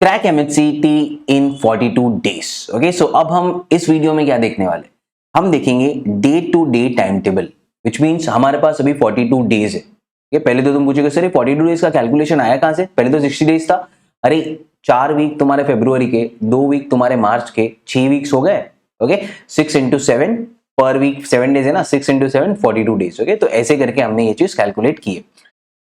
Crack MHCET इन 42 days. Okay, सो अब हम इस वीडियो में क्या देखने वाले, हम देखेंगे day to day timetable, which means हमारे पास अभी 42 डेज है। ये पहले तो तुम पूछोगे सर 42 डेज का कैलकुलेशन आया कहां से, पहले तो 60 डेज था। अरे 4 वीक तुम्हारे फरवरी के, 2 वीक तुम्हारे मार्च के, 6 वीक्स हो गए। ओके, 6 इंटू 7 पर वीक 7 डेज है ना, 6 इंटू 7 42 डेज। ओके, तो ऐसे करके हमने ये चीज कैलकुलेट की है।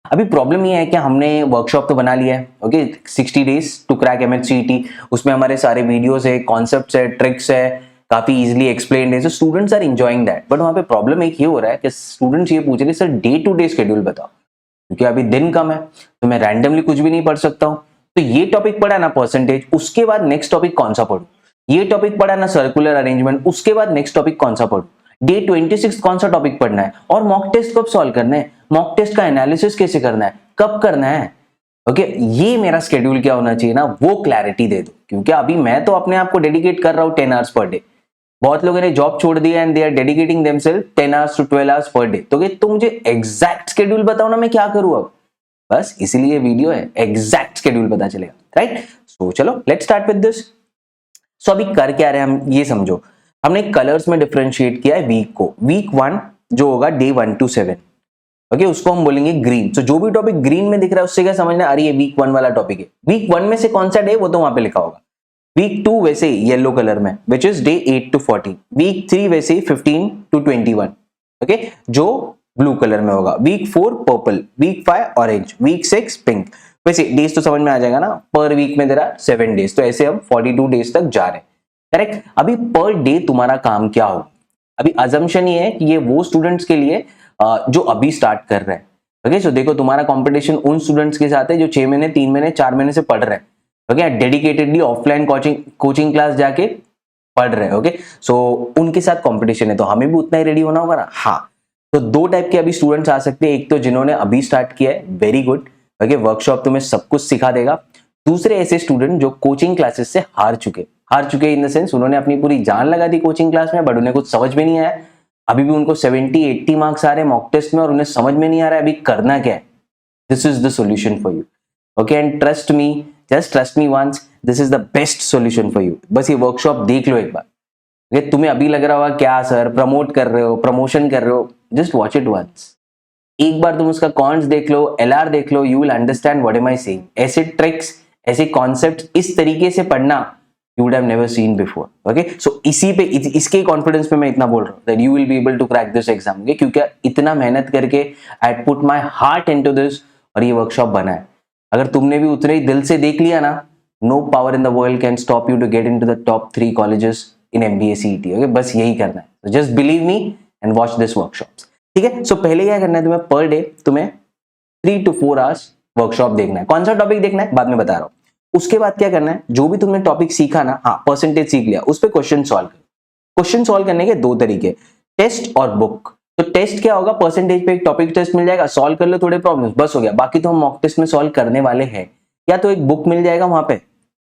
अभी प्रॉब्लम ये है कि हमने वर्कशॉप तो बना लिया है। Okay, 60 days to crack MHCET, उसमें हमारे सारे वीडियोस है, कॉन्सेप्ट्स है, ट्रिक्स है, काफी इजीली एक्सप्लेन्ड है, so students are enjoying that. But वहां पे प्रॉब्लम एक ये हो रहा है कि स्टूडेंट्स ये पूछ रहे sir day to day schedule बताओ, क्योंकि अभी दिन कम है तो मैं रैंडमली कुछ भी नहीं पढ़ सकता हूँ। तो ये टॉपिक पढ़ा ना परसेंटेज, उसके बाद नेक्स्ट टॉपिक कौन सा पढ़ू, ये टॉपिक पढ़ा ना सर्कुलर अरेंजमेंट, उसके बाद नेक्स्ट टॉपिक कौन सा पढ़ू, डे 26 कौन सा टॉपिक पढ़ना है, और मॉक टेस्ट कब सॉल्व करना है, मॉक टेस्ट का एनालिसिस कैसे करना है, कब करना है। ओके, ये मेरा स्केड्यूल क्या होना चाहिए ना, वो क्लैरिटी दे दो। क्योंकि अभी मैं तो अपने आप को डेडिकेट कर रहा हूँ 10 आवर्स पर डे, बहुत लोगों ने जॉब छोड़ दिया and they are dedicating themselves 10 hours to 12 hours per day. तो मुझे एग्जैक्ट स्केड्यूल बताओ ना, मैं क्या करूं अब। बस इसीलिए वीडियो है, एग्जैक्ट स्केड्यूल पता चलेगा, राइट। सो चलो लेट्स स्टार्ट विद दिस। सो अभी कर क्या रहे हैं हम, ये समझो। हमने कलर्स में डिफरेंशिएट किया है वीक को। वीक 1 जो होगा डे 1 to 7, ओके, उसको हम बोलेंगे ग्रीन। तो जो भी टॉपिक ग्रीन में दिख रहा है उससे क्या समझना, अरे ये वीक 1 वाला टॉपिक है। वीक 1 में से कौन सा डे, वो तो वहां पे लिखा होगा। वीक 2 वैसे ही येलो कलर में, which is day 8 to 14। Week 3 वैसे ही 15 to 21, ओके, जो ब्लू कलर में होगा। Week 4 purple, week 5 orange, week 6 pink. वैसे डेज तो समझ में आ जाएगा ना, पर वीक में देरा 7 डेज, तो ऐसे हम 42 डेज तक जा रहे हैं, करेक्ट। अभी पर डे तुम्हारा काम क्या हो, अभी अजम्पशन ये है कि ये वो स्टूडेंट्स के लिए जो अभी स्टार्ट कर रहे हैं। ओके, सो देखो तुम्हारा कंपटीशन उन स्टूडेंट्स के साथ है जो 6 महीने 3 महीने 4 महीने से पढ़ रहे हैं। Okay, dedicatedly offline coaching class जाके पढ़ रहे हैं। ओके, सो उनके साथ कंपटीशन है, तो हमें भी उतना ही रेडी होना होगा ना। हाँ, तो दो टाइप के अभी स्टूडेंट्स आ सकते हैं। एक तो जिन्होंने अभी स्टार्ट किया है, वेरी गुड। ओके, वर्कशॉप तुम्हें सब कुछ सिखा देगा। दूसरे ऐसे स्टूडेंट जो कोचिंग क्लासेस से हार चुके इन द सेंस उन्होंने अपनी पूरी जान लगा दी कोचिंग क्लास में, बट उन्हें कुछ समझ में नहीं आया। अभी भी उनको 70-80 मार्क्स आ रहे हैं मॉक टेस्ट में और उन्हें समझ में नहीं आ रहा है अभी करना क्या है। This is the solution for you. Okay, and trust me, just trust me once, this is the best solution for you. बस ये वर्कशॉप देख लो एक बार। ओके, तुम्हें अभी लग रहा होगा क्या सर प्रमोट कर रहे हो, प्रमोशन कर रहे हो, जस्ट वॉच इट वंस। एक बार तुम उसका कॉन्स देख लो, एलआर देख लो, you will understand what am I saying. ऐसे ट्रिक्स, ऐसे कॉन्सेप्ट इस तरीके से पढ़ना you would have never seen before. Okay, so इसी पे इसके कॉन्फिडेंस पे मैं इतना बोल रहा हूँ that you will be able to crack this exam. Okay, क्योंकि इतना मेहनत करके I put my heart into this और ये वर्कशॉप बना है। अगर तुमने भी उतने ही दिल से देख लिया ना, no power in the world can stop you to get into the top 3 colleges in MBA CET. Okay, बस यही करना है। So just believe me and watch this workshops. ठीक है, so पहले क्या करना है तुम्हें, पर डे तुम्हें 3 to 4 आवर्स वर्कशॉप देखना है। कौन सा टॉपिक देखना है बाद में बता रहा हूँ। उसके बाद क्या करना है, जो भी तुमने टॉपिक सीखा ना, हाँ परसेंटेज सीख लिया, उस पर क्वेश्चन सॉल्व कर। क्वेश्चन सॉल्व करने के 2 तरीके, टेस्ट और बुक। तो टेस्ट क्या होगा, परसेंटेज पे एक टॉपिक टेस्ट मिल जाएगा, सॉल्व कर लो थोड़े प्रॉब्लम्स, बस हो गया। बाकी तो हम मॉक टेस्ट में सॉल्व करने वाले हैं। या तो एक बुक मिल जाएगा, वहां पे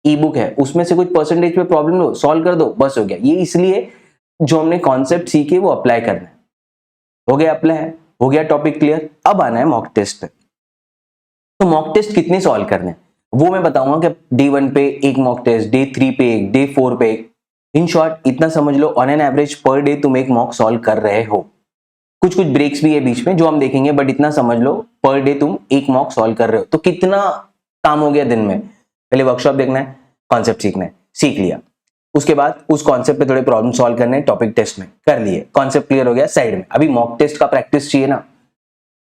ई बुक है, उसमें से कुछ परसेंटेज पे प्रॉब्लम लो, सॉल्व कर दो, बस हो गया। ये इसलिए जो हमने कॉन्सेप्ट सीखे वो अप्लाई करना है। हो गया अप्लाई, हो गया टॉपिक क्लियर। अब आना है मॉक टेस्ट पे। तो मॉक टेस्ट कितने सॉल्व करने हैं वो मैं बताऊंगा कि डे 1 पे एक मॉक टेस्ट, डे 3 पे एक, डे 4 पे एक। इन शॉर्ट इतना समझ लो, on an average per day तुम एक मॉक सॉल्व कर रहे हो। कुछ ब्रेक्स भी है बीच में जो हम देखेंगे, बट इतना समझ लो पर डे तुम एक मॉक सॉल्व कर रहे हो। तो कितना काम हो गया दिन में। पहले वर्कशॉप देखना है, कॉन्सेप्ट सीखना है, सीख लिया। उसके बाद उस कॉन्सेप्ट पे थोड़े प्रॉब्लम सॉल्व करने हैं, टॉपिक टेस्ट में कर लिए, कॉन्सेप्ट क्लियर हो गया साइड में। अभी मॉक टेस्ट का प्रैक्टिस चाहिए ना।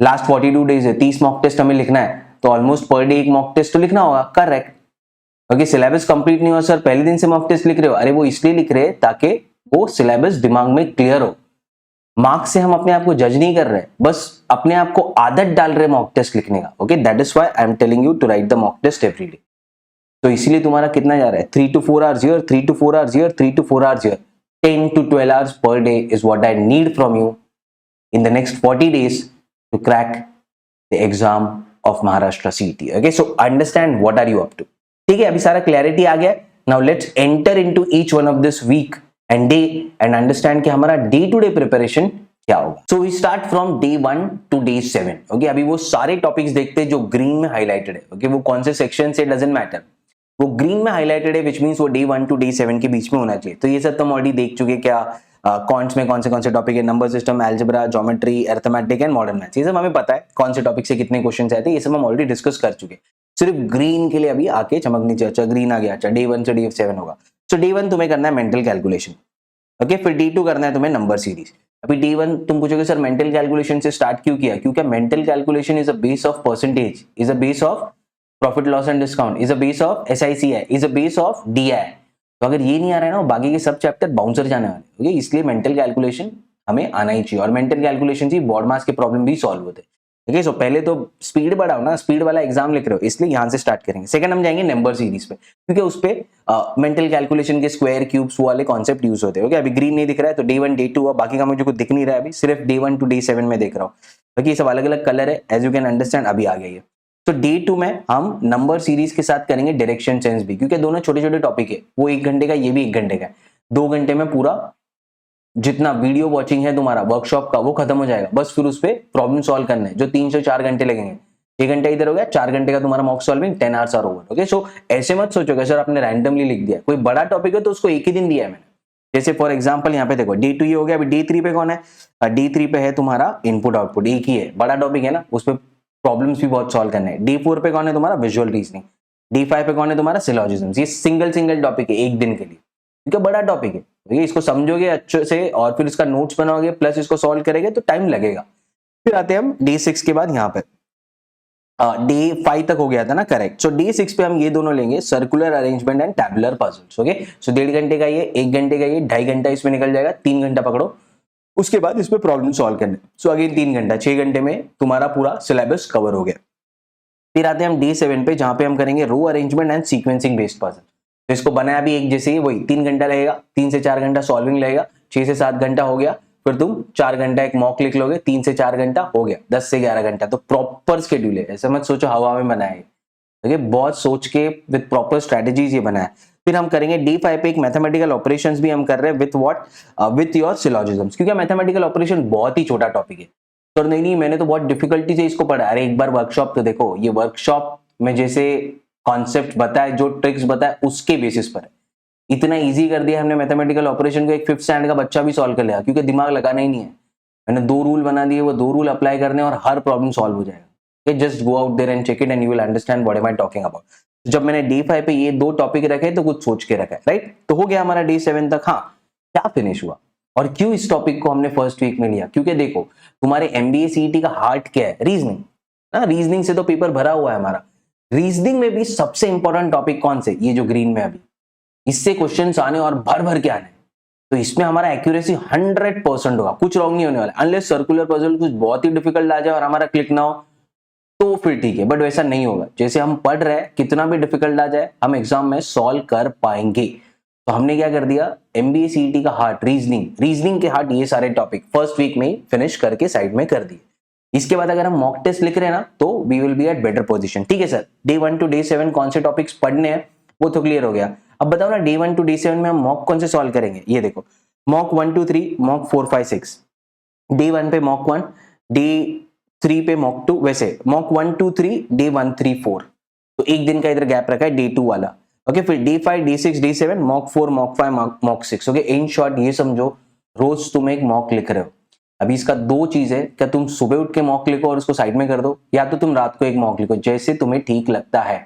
लास्ट 42 डेज है, 30 मॉक टेस्ट हमें लिखना है, तो ऑलमोस्ट पर डे एक मॉक टेस्ट तो लिखना होगा, करेक्ट। ओके, सिलेबस कंप्लीट नहीं हुआ सर, पहले दिन से मॉक टेस्ट लिख रहे हो, अरे वो इसलिए लिख रहे हैं ताकि वो सिलेबस दिमाग में क्लियर हो। मार्क्स से हम अपने आप को जज नहीं कर रहे, बस अपने आप को आदत डाल रहे मॉक टेस्ट लिखने का। Okay, that is why I am telling you to write the mock test every day. तो इसीलिए तुम्हारा कितना जा रहा है, 3 to 4 hours here, 3 to 4 hours here, 3 to 4 hours here. 10 to 12 hours per day is what I need from you in the next 40 days to crack the exam of Maharashtra CET. Okay, so understand what are you up to. ठीक है, अभी सारा clarity आ गया। Now let's enter into each one of this week and day and understand कि हमारा day to day preparation क्या होगा। So we start from day 1 to day 7। Okay, अभी वो सारे टॉपिक्स देखते हैं जो ग्रीन में हाईलाइटेड है। ओके, वो कौन से सेक्शन से डजंट मैटर, वो ग्रीन में हाईलाइटेड है, विच मीन्स वो डे 1 to डे 7 के बीच में होना चाहिए। तो ये सब तो हम ऑलरेडी देख चुके, क्या कॉन्ट्स में कौन से टॉपिक है, number system, algebra, geometry, arithmetic and modern maths, ये सब हमें पता है कौन से टॉपिक से कितने क्वेश्चन आए थे, ये सब हम ऑलरेडी डिस्कस कर चुके। सिर्फ ग्रीन के लिए अभी आके चमकनी चाहिए। अच्छा ग्रीन आ गया, अच्छा डे 1 से डे 7 होगा। सो डे 1 तुम्हें करना है मेंटल कैलकुलेशन, ओके। फिर डे 2 करना है तुम्हें नंबर सीरीज। अभी डे 1 तुम पूछोगे सर मेंटल कैलकुलेशन से स्टार्ट क्यों किया, क्योंकि mental calculation is a base of percentage, is a base of profit loss and discount, is a base of SICI, is a base of DI। तो अगर ये नहीं आ रहा है ना, बाकी के सब चैप्टर बाउंसर जाने वाले, ओके। इसलिए मेंटल कैलकुलेशन हमें आना ही चाहिए। और मेंटल कैलकुलेशन से बोर्ड मास के प्रॉब्लम भी सॉल्व होते हैं, ठीक है। पहले तो स्पीड बढ़ाओ ना, स्पीड वाला एग्जाम लिख रहे हो, इसलिए यहां से स्टार्ट करेंगे। सेकंड हम जाएंगे नंबर सीरीज पे, क्योंकि उस पे मेंटल कैलकुलेशन के स्क्वायर, क्यूब्स वाले कॉन्सेप्ट यूज होते हैं, ओके। अभी ग्रीन नहीं दिख रहा है तो डे 1 डे 2, और बाकी का मुझे कुछ दिख नहीं रहा है अभी, सिर्फ डे 1 to डे 7 में देख रहा हूँ, क्योंकि ये सब अलग अलग कलर है, एज यू कैन अंडरस्टैंड। अभी आ गया ये। तो डे 2 में हम नंबर सीरीज के साथ करेंगे डायरेक्शन सेंस भी, क्योंकि दोनों छोटे छोटे टॉपिक है। वो 1 घंटे का, ये भी 1 घंटे का है। 2 घंटे में पूरा जितना वीडियो वॉचिंग है तुम्हारा वर्कशॉप का वो खत्म हो जाएगा। बस फिर उस पर प्रॉब्लम सॉल्व करना है, जो 3 से 4 घंटे लगेंगे। 1 घंटा इधर हो गया, 4 घंटे का तुम्हारा mock solving, 10 hours are over, okay. So ऐसे मत सोचो कि सर आपने रैंडमली लिख दिया। कोई बड़ा टॉपिक है तो उसको एक ही दिन दिया है मैंने। जैसे फॉर एग्जाम्पल यहाँ पे देखो डे 2 ये हो गया। अभी डे 3 पे कौन है, डे 3 पे है तुम्हारा इनपुट आउटपुट, एक ही है, बड़ा टॉपिक है ना, उस पर प्रॉब्लम्स भी बहुत सॉल्व करने हैं। डे 4 पे कौन है तुम्हारा विजुअल रीजनिंग। डे 5 पे कौन है तुम्हारा सिलॉजिज्म। ये सिंगल टॉपिक है एक दिन के लिए, क्योंकि बड़ा टॉपिक है। ये इसको समझोगे अच्छे से और फिर इसका नोट्स बनाओगे प्लस इसको सॉल्व करेंगे तो टाइम लगेगा। फिर आते हैं हम डे 6 के बाद यहाँ पे डे 5 तक हो गया था ना, करेक्ट। सो डे 6 पे हम ये दोनों लेंगे, circular arrangement and tabular puzzles, okay. So 1.5 घंटे का ये, 1 घंटे का ये, 2.5 घंटा इसमें निकल जाएगा, 3 घंटा पकड़ो। उसके बाद इसमें प्रॉब्लम सॉल्व करने। सो अगेन 3 घंटा, 6 घंटे में तुम्हारा पूरा सिलेबस कवर हो गया। फिर आते हैं हम डे 7 पे, जहां पे हम करेंगे row arrangement and sequencing based puzzle. तो इसको बनाया भी एक जैसे ही, वही 3 घंटा लगेगा, 3 से 4 घंटा सॉल्विंग लगेगा, 6 से 7 घंटा हो गया। फिर तुम 4 घंटा एक मॉक लिख लोगे, 3 से 4 घंटा हो गया, 10 से 11 घंटा। तो प्रॉपर शेड्यूल है, ऐसा मत सोचो हवा में बनाया है, ठीक है। बहुत सोच के विद प्रॉपर स्ट्रेटेजीज ये बनाया है। फिर हम करेंगे डे 5 पे एक मैथमेटिकल ऑपरेशंस भी हम कर रहे हैं विथ व्हाट, विथ योर सिलॉजिज्म्स, क्योंकि मैथमेटिकल ऑपरेशन बहुत ही छोटा टॉपिक है। तो नहीं मैंने तो बहुत डिफिकल्टी से इसको पढ़ा। अरे एक बार वर्कशॉप तो देखो, ये वर्कशॉप में जैसे कॉन्सेप्ट बताए, जो ट्रिक्स बताए, उसके बेसिस पर है। इतना इजी कर दिया हमने मैथमेटिकल ऑपरेशन को, एक 5th स्टैंडर्ड का बच्चा भी सॉल्व कर लेगा, क्योंकि दिमाग लगाना ही नहीं है। मैंने 2 रूल बना दिए, वो 2 रूल अप्लाई करने और हर प्रॉब्लम सॉल्व हो जाएगा। Just go out there and check it and you will understand what am I talking about. जब मैंने डे 5 पे ये 2 टॉपिक रखे तो कुछ सोच के रखा है, राइट। तो हो गया हमारा डे 7 तक। हाँ, क्या फिनिश हुआ और क्यों इस टॉपिक को हमने फर्स्ट वीक में लिया, क्योंकि देखो तुम्हारे MBA CET का हार्ट क्या है, रीजनिंग ना। रीजनिंग से तो पेपर भरा हुआ है हमारा। रीजनिंग में भी सबसे इंपॉर्टेंट टॉपिक कौन से, ये जो ग्रीन में अभी, इससे क्वेश्चंस आने और भर भर के आने। तो इसमें हमारा एक्यूरेसी 100% होगा, कुछ रॉन्ग नहीं होने वाला। अनलेस सर्कुलर पजल कुछ बहुत ही डिफिकल्ट आ जाए और हमारा क्लिक ना हो तो फिर ठीक है, बट वैसा नहीं होगा। जैसे हम पढ़ रहे हैं, कितना भी डिफिकल्ट आ जाए हम एग्जाम में सॉल्व कर पाएंगे। तो हमने क्या कर दिया, MBA CET का हार्ट रीजनिंग के हार्ट ये सारे टॉपिक फर्स्ट वीक में ही फिनिश करके साइड में कर दिए। इसके बाद अगर हम मॉक टेस्ट लिख रहे हैं ना, तो we will be at better position, ठीक है सर। डे 1 to डे 7 कौन से टॉपिक्स पढ़ने हैं वो तो क्लियर हो गया। अब बताओ ना डे 1 to डे 7 में हम मॉक कौन से सॉल्व करेंगे। ये देखो मॉक 1 2 3, मॉक 4 5 6। डे 1 पे मॉक 1, डे 3 पे मॉक 2, वैसे मॉक 1 2 3, डे 1 3 4। तो एक दिन का इधर गैप रखा है, डे 2 वाला, ओके। फिर day 5 day 6 day 7, mock 4 mock 5 mock 6, okay. In short ये समझो रोज तुम एक मॉक लिख रहे हो। अभी इसका 2 चीज है, क्या तुम सुबह उठ के मॉक लिखो और उसको साइड में कर दो, या तो तुम रात को एक मॉक लिखो, जैसे तुम्हें ठीक लगता है।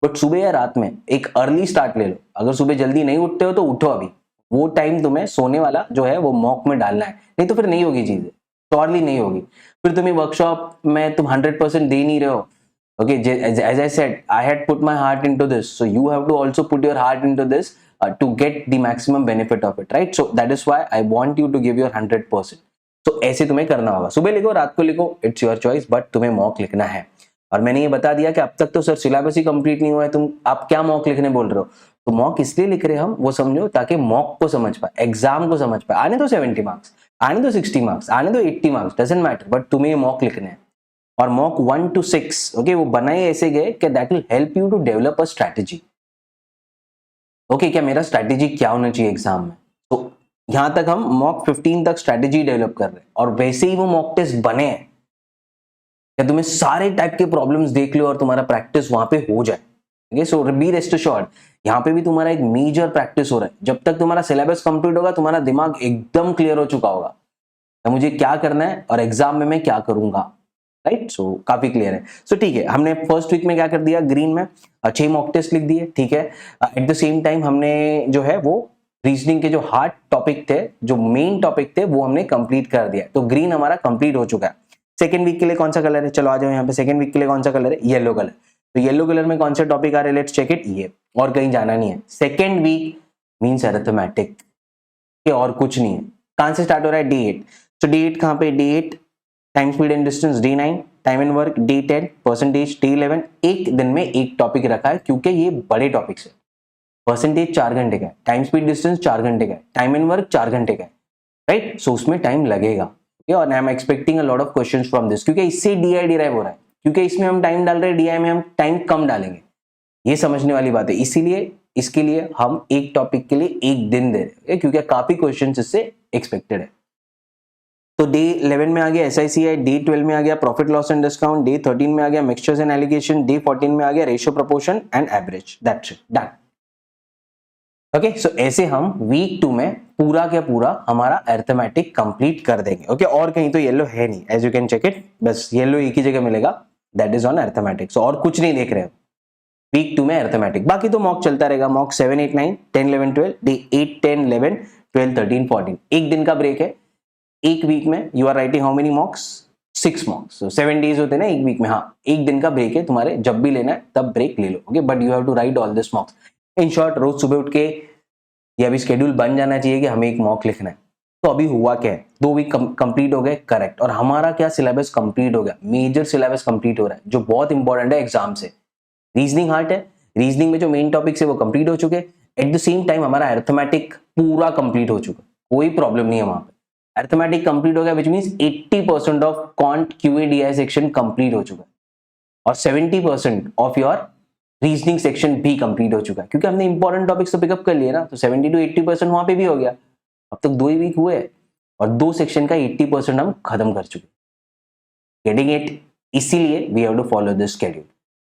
बट सुबह या रात में एक अर्ली स्टार्ट ले लो। अगर सुबह जल्दी नहीं उठते हो तो उठो, अभी वो टाइम तुम्हें सोने वाला जो है वो मॉक में डालना है, नहीं तो फिर नहीं होगी चीजें, श्योरली नहीं होगी। फिर तुम्हें वर्कशॉप में तुम 100% दे नहीं रहे हो, okay. As I said, I had put my heart into this, so you have to also put your heart into this to get the maximum benefit of it, right? So that is why I want you to give your 100%. So ऐसे तुम्हें करना होगा, सुबह लिखो रात को लिखो, it's your choice, but तुम्हें मॉक लिखना है। और मैंने ये बता दिया कि अब तक तो सर सिलेबस ही कंप्लीट नहीं हुआ है, तुम आप क्या मॉक लिखने बोल रहे हो। तो मॉक इसलिए लिख रहे हैं हम, वो समझो, ताकि मॉक को समझ पाए, एग्जाम को समझ पाए। आने दो 70 मार्क्स, आने दो 60 मार्क्स, आने दो 80 मार्क्स, डजंट मैटर, बट तुम्हें मॉक लिखने हैं। और मॉक 1 to 6, ओके, वो बनाए ऐसे गए कि that will help you to develop a strategy, okay. क्या मेरा स्ट्रैटेजी क्या होना चाहिए एग्जाम में। तो यहां तक हम मॉक 15 तक स्ट्रैटेजी डेवलप कर रहे हैं, और वैसे ही वो मॉक टेस्ट बने हैं क्या तुम्हें सारे टाइप के प्रॉब्लम्स देख लो और तुम्हारा प्रैक्टिस वहां पे हो जाए। ओके, सो बी रेस्ट अश्योर्ड, यहाँ पे भी तुम्हारा एक मेजर प्रैक्टिस हो रहा है। जब तक तुम्हारा सिलेबस कंप्लीट होगा तुम्हारा दिमाग एकदम क्लियर हो चुका होगा तो मुझे क्या करना है और एग्जाम में मैं क्या करूंगा, राइट। सो काफी क्लियर है। सो ठीक है, हमने फर्स्ट वीक में क्या कर दिया, ग्रीन में 6 मॉक टेस्ट लिख दिए, ठीक है। एट द सेम टाइम हमने जो है वो रीजनिंग के जो हार्ड टॉपिक थे, जो मेन टॉपिक थे, वो हमने कंप्लीट कर दिया। तो ग्रीन हमारा कंप्लीट हो चुका है। सेकेंड वीक के लिए कौन सा कलर है, चलो आ जाओ यहाँ पे। सेकेंड वीक के लिए कौन सा कलर है, येलो कलर। तो येलो कलर में कौन सा टॉपिक आ रहा है, लेट्स चेक इट, ये, और कहीं जाना नहीं है। सेकेंड वीक मीन्स अरिथमेटिक, और कुछ नहीं है। कहां से स्टार्ट हो रहा है, D8। तो D8 कहां पे, D8 time speed and distance D9, time and work D10, percentage D11। एक दिन में एक टॉपिक रखा है क्योंकि ये बड़े टॉपिक्स है। परसेंटेज 4 घंटे का है, टाइम स्पीड डिस्टेंस 4 घंटे का है, टाइम एंड वर्क 4 घंटे का है, राइट। सो उसमें टाइम लगेगा, और I am expecting a lot of questions from this, क्योंकि इससे DI डिराइव हो रहा है, क्योंकि इसमें हम टाइम डाल रहे हैं, DI में हम टाइम कम डालेंगे। ये समझने वाली बात है, इसीलिए इसके लिए हम एक टॉपिक के लिए एक दिन दे रहे हैं, क्योंकि काफी क्वेश्चंस इससे एक्सपेक्टेड है। तो डे 11 में आ गया SICI, डे 12 में आ गया profit loss and discount, day 13 में आ गया मिक्सचर्स एंड एलिगेशन, डे 14 में आ गया ratio proportion and average. That's it, done. Okay, so ऐसे हम वीक 2 में पूरा क्या पूरा हमारा अरिथमेटिक कंप्लीट कर देंगे। ओके, और कहीं तो येलो है नहीं, as you can check it, बस येलो एक ही जगह मिलेगा, that is on arithmetic. So और कुछ नहीं देख रहे हो वीक 2 में अरिथमेटिक। बाकी तो मॉक चलता रहेगा, मॉक 7, 8, 9, 10, 11, 12, डे 8, 10, 11, 12, 13, 14। एक दिन का ब्रेक है एक वीक में। You are writing how many mocks, 6 mocks. So 7 days होते हैं ना एक वीक में। हाँ, एक दिन का ब्रेक है तुम्हारे, जब भी लेना है तब ब्रेक ले लो। Okay, but you have to write all this mocks. In short, रोज सुबह उठ के ये अभी शेड्यूल बन जाना चाहिए कि हमें एक मॉक लिखना है। तो अभी हुआ क्या है, 2 वीक कंप्लीट हो गए, करेक्ट। और हमारा क्या सिलेबस कंप्लीट हो गया, मेजर सिलेबस कंप्लीट हो रहा है, जो बहुत इंपॉर्टेंट है एग्जाम से। रीजनिंग हार्ट है, रीजनिंग में जो मेन टॉपिक्स है वो कंप्लीट हो चुके। एट द सेम टाइम हमारा अरिथमेटिक पूरा कंप्लीट हो चुका, कोई प्रॉब्लम नहीं है वहां पे। अरिथमेटिक कंप्लीट हो गया, which means 80% of quant QA DI section complete हो चुका है, और 70% ऑफ योर रीजनिंग सेक्शन भी कंप्लीट हो चुका है, क्योंकि हमने इंपॉर्टेंट टॉपिक्स तो पिकअप कर लिए ना। तो 70 to 80% वहां पे भी हो गया। अब तक 2 ही वीक हुए और 2 सेक्शन का 80% हम खत्म कर चुके। Getting it? इसीलिए we have to follow this schedule.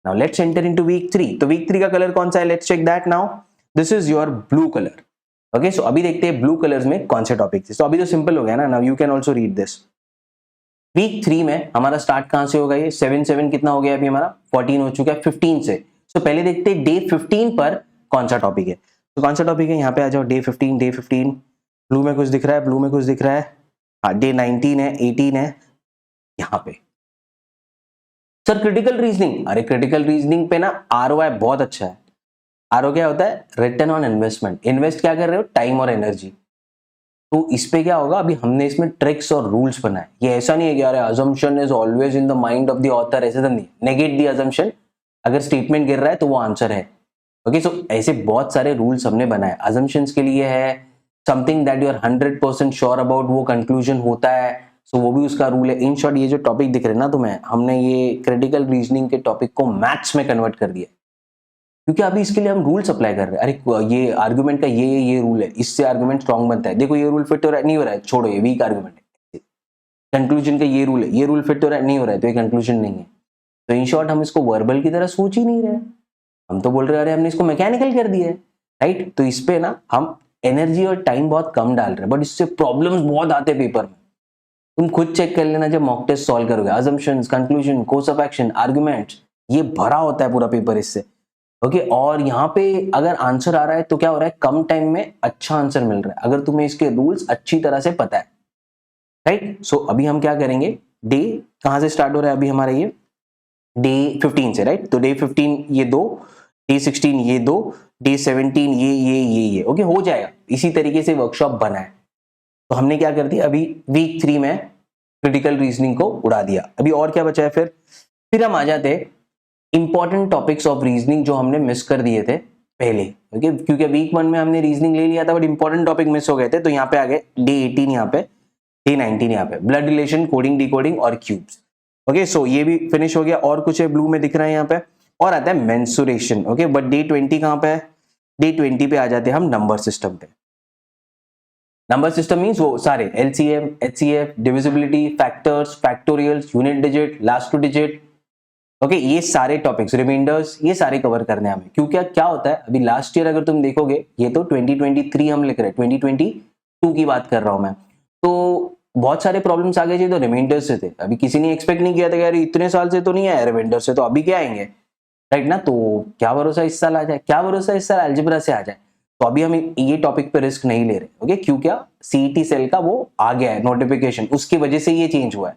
Now let's enter into week 3। तो वीक 3 का कलर कौन सा है, let's check that now. This is your blue colour. Okay, so अभी देखते हैं ब्लू कलर्स में कौन से टॉपिक थे। तो अभी तो सिंपल हो गया ना, now you can also read this. Week 3 में हमारा स्टार्ट कहां से होगा, ये 7 7 कितना हो गया अभी हमारा, 14 हो चुका है 15 से। तो पहले देखते हैं डे 15 पर कौन सा टॉपिक है। तो कौन सा टॉपिक है, यहाँ पे आ जाओ। डे 15, डे 15 ब्लू में कुछ दिख रहा है, ब्लू में कुछ दिख रहा है। हाँ, डे 19 है, 18 है यहाँ पे। सर क्रिटिकल रीजनिंग, अरे क्रिटिकल रीजनिंग पे ना ROI बहुत अच्छा है। ROI क्या होता है, रिटर्न ऑन इन्वेस्टमेंट। इन्वेस्ट क्या कर रहे हो, टाइम और एनर्जी। तो इस पे क्या होगा, अभी हमने इसमें ट्रिक्स और रूल्स बनाए। ये ऐसा नहीं है कि यार assumption is always in the mind of the author, ऐसे तो नहीं। नेगेट द अजम्पशन, अगर स्टेटमेंट गिर रहा है तो वो आंसर है। ओके, सो ऐसे बहुत सारे रूल्स हमने बनाए। अजम्पशंस के लिए है something that you are 100% sure about, वो कंक्लूजन होता है, सो वो भी उसका रूल है। इन शॉर्ट, ये जो टॉपिक दिख रहे हैं ना तुम्हें, हमने ये क्रिटिकल रीजनिंग के टॉपिक को मैथ्स में कन्वर्ट कर दिया, क्योंकि अभी इसके लिए हम रूल्स अप्लाई कर रहे हैं। अरे ये आर्गुमेंट का ये रूल है, इससे आर्गुमेंट स्ट्रॉन्ग बनता है। देखो ये रूल फिट हो रहा है, नहीं हो रहा है, छोड़ो, ये वीक आर्गुमेंट है। कंक्लूजन का ये रूल है, ये रूल फिट हो रहा है, नहीं हो रहा है, तो ये कंक्लूजन नहीं है। तो इन शॉर्ट, हम इसको वर्बल की तरह सोच ही नहीं रहे, हम तो बोल रहे हैं अरे हमने इसको मैकेनिकल कर दिया है, राइट। तो इस पे ना हम एनर्जी और टाइम बहुत कम डाल रहे हैं, बट इससे प्रॉब्लम्स बहुत आते हैं पेपर में। तुम खुद चेक कर लेना जब मॉक टेस्ट सॉल्व करोगे, assumptions, conclusion, course of action, arguments, ये भरा होता है पूरा पेपर इससे। ओके, और यहाँ पे अगर आंसर आ रहा है तो क्या हो रहा है, कम टाइम में अच्छा आंसर मिल रहा है, अगर तुम्हें इसके रूल्स अच्छी तरह से पता है, राइट। सो अभी हम क्या करेंगे, डे कहां से स्टार्ट हो रहा है अभी हमारा, ये डे 15 से, राइट। तो डे 15 ये 2, डे 16 ये 2, डे 17 ये ओके, हो जाएगा। इसी तरीके से वर्कशॉप बना है। तो हमने क्या कर दिया, अभी वीक 3 में क्रिटिकल रीजनिंग को उड़ा दिया। अभी और क्या बचा है, फिर हम आ जाते इंपॉर्टेंट टॉपिक्स ऑफ रीजनिंग जो हमने मिस कर दिए थे पहले। ओके, क्योंकि वीक 1 में हमने रीजनिंग ले लिया था, बट इंपॉर्टेंट टॉपिक मिस हो गए थे। तो यहाँ पे आ गए डे 18, यहाँ पे डे 19, यहाँ पे ब्लड रिलेशन, कोडिंग, डिकोडिंग और क्यूब्स। ओके, सो ये भी फिनिश हो गया। और कुछ है ब्लू में दिख रहा है यहाँ पे, और आता है मेंसुरेशन। ओके, बट डे 20 कहाँ पे है, डे 20 पे आ जाते हैं हम नंबर सिस्टम पे। नंबर सिस्टम मींस वो सारे LCM, HCF, divisibility, factors, factorials, unit digit, last two digit, okay ये सारे टॉपिक्स रिमाइंडर्स ये सारे कवर करने हैं हमें, क्योंकि क्या होता है अभी लास्ट ईयर अगर तुम देखोगे, ये तो 2023 हम लिख रहे हैं, 2022 की बात कर रहा हूं मैं, तो बहुत सारे प्रॉब्लम्स आ गए थे तो रिमाइंडर्स से थे। अभी किसी ने एक्सपेक्ट नहीं किया था कि यार इतने साल से तो नहीं आया रिमाइंडर से, तो अभी क्या आएंगे, राइट ना। तो क्या भरोसा इस साल आ जाए, क्या भरोसा इस साल अलजेब्रा से आ जाए। तो अभी हम ये टॉपिक पे रिस्क नहीं ले रहे, ओके। क्यों, क्या सीईटी सेल का वो आ गया है नोटिफिकेशन, उसकी वजह से ये चेंज हुआ है,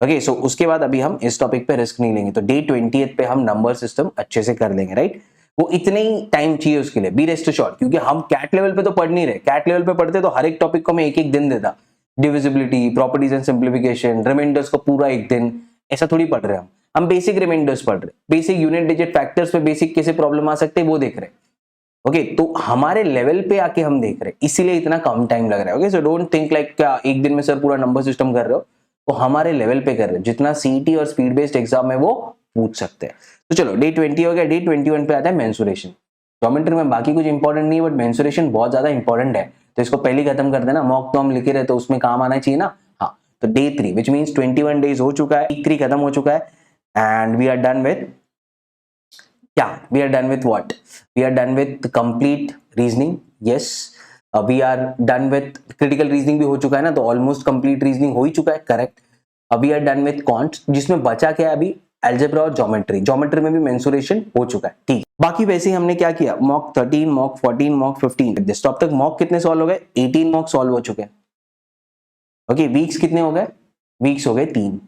ओके। सो उसके बाद अभी हम इस टॉपिक पे रिस्क नहीं लेंगे। तो डे 20 पे हम नंबर सिस्टम अच्छे से कर लेंगे, राइट। वो इतने ही टाइम चाहिए उसके लिए, बी रेस्ट अश्योर्ड, क्योंकि हम कैट लेवल पे तो पढ़ नहीं रहे। कैट लेवल पे पढ़ते तो हर एक टॉपिक को मैं एक एक दिन देता, divisibility, properties and simplification, remainders को पूरा एक दिन, ऐसा थोड़ी पढ़ रहे हैं हम बेसिक रिमाइंडर्स पढ़ रहे, बेसिक यूनिट डिजिट फैक्टर्स पे बेसिक कैसे प्रॉब्लम आ सकते हैं वो देख रहे, ओके। तो हमारे लेवल पे आके हम देख रहे, इसीलिए इतना कम टाइम लग रहा है, okay. So don't think like क्या एक दिन में सर पूरा नंबर सिस्टम कर रहे हो, वो हमारे लेवल पे कर रहे हैं, जितना सीईटी और स्पीड बेस्ड एग्जाम में वो पूछ सकते हैं। तो चलो डे 20 हो गया, डे 21 पे आता है मेंसुरेशन। ज्योमेट्री में बाकी कुछ इंपॉर्टेंट नहीं है, बट मेंसुरेशन बहुत ज्यादा इंपॉर्टेंट है, तो इसको पहले खत्म कर देना। मॉक तो हम लिखे रहे तो उसमें काम आना चाहिए ना, हाँ। तो डे 3 विच मीन्स 21 डेज हो चुका है, वीक 3 खत्म हो चुका है, and we are done with क्या, we are done with what, we are done with complete reasoning, yes. We are done with critical reasoning भी हो चुका है ना, तो ऑलमोस्ट कंप्लीट रीजनिंग हो ही चुका है, करेक्ट। अभी आर डन विथ कॉन्ट्स, जिसमें बचा क्या है अभी, अलजेब्रा और ज्योमेट्री। ज्योमेट्री में भी मेंसुरेशन हो चुका है, ठीक। बाकी वैसे ही हमने क्या किया, मॉक 13, मॉक 14, मॉक 15, डेस्कटॉप तक मॉक कितने सॉल्व हो गए, 18 मॉक सॉल्व हो चुके हैं, ओके। वीक्स कितने हो गए, वीक्स हो गए 3,